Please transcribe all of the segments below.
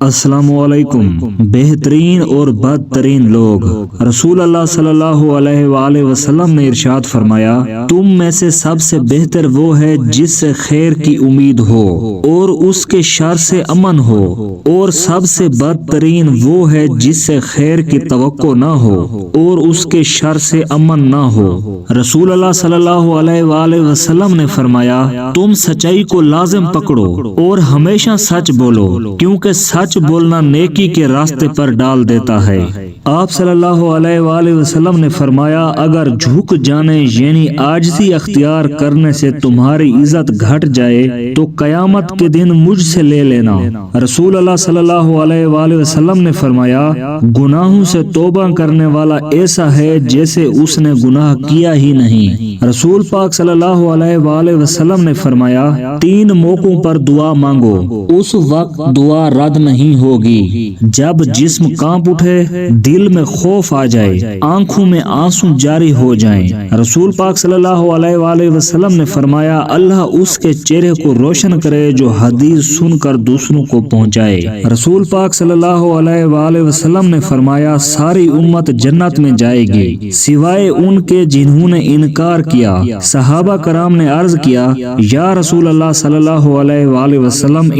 السلام علیکم۔ بہترین اور بدترین لوگ۔ رسول اللہ صلی اللہ علیہ وآلہ وسلم نے ارشاد فرمایا، تم میں سے سب سے بہتر وہ ہے جس سے خیر کی امید ہو اور اس کے شر سے امن ہو، اور سب سے بدترین وہ ہے جس سے خیر کی توقع نہ ہو اور اس کے شر سے امن نہ ہو۔ رسول اللہ صلی اللہ علیہ وآلہ وسلم نے فرمایا، تم سچائی کو لازم پکڑو اور ہمیشہ سچ بولو، کیونکہ سچ بولنا نیکی کے راستے پر ڈال دیتا ہے۔ آپ صلی اللہ علیہ وآلہ وسلم نے فرمایا، اگر جھک جانے یعنی عاجزی اختیار کرنے سے تمہاری عزت گھٹ جائے تو قیامت کے دن مجھ سے لے لینا۔ رسول اللہ صلی اللہ علیہ وآلہ وسلم نے فرمایا، گناہوں سے توبہ کرنے والا ایسا ہے جیسے اس نے گناہ کیا ہی نہیں۔ رسول پاک صلی اللہ علیہ وآلہ وسلم نے فرمایا، 3 موقعوں پر دعا مانگو، اس وقت دعا رد نہیں ہوگی جب جسم کانپ اٹھے، دل میں خوف آ جائے، آنکھوں میں آنسو جاری ہو جائیں۔ رسول پاک صلی اللہ علیہ وآلہ وسلم نے فرمایا، اللہ اس کے چہرے کو روشن کرے جو حدیث سن کر دوسروں کو پہنچائے۔ رسول پاک صلی اللہ علیہ وآلہ وسلم نے فرمایا، ساری امت جنت میں جائے گی سوائے ان کے جنہوں نے انکار کیا۔ صحابہ کرام نے عرض کیا، یا رسول اللہ صلی اللہ علیہ وآلہ وسلم،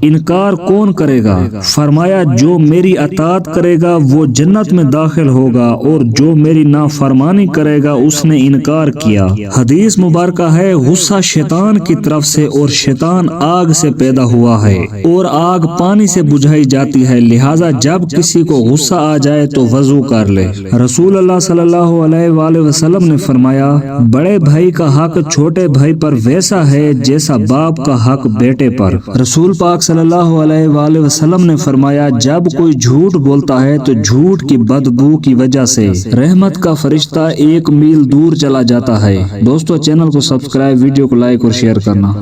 انکار کون کرے گا؟ فرمایا، جو میری اطاعت کرے گا وہ جنت میں داخل ہوگا، اور جو میری نافرمانی کرے گا اس نے انکار کیا۔ حدیث مبارکہ ہے، غصہ شیطان کی طرف سے، اور شیطان آگ سے پیدا ہوا ہے اور آگ پانی سے بجھائی جاتی ہے، لہذا جب کسی کو غصہ آ جائے تو وضو کر لے۔ رسول اللہ صلی اللہ علیہ وآلہ وسلم نے فرمایا، بڑے بھائی کا حق چھوٹے بھائی پر ویسا ہے جیسا باپ کا حق بیٹے پر۔ رسول پاک صلی اللہ علیہ وآلہ وسلم نے فرمایا، جب کوئی جھوٹ بولتا ہے تو جھوٹ کی بدبو کی وجہ سے رحمت کا فرشتہ 1 میل دور چلا جاتا ہے۔ دوستو، چینل کو سبسکرائب، ویڈیو کو لائک اور شیئر کرنا۔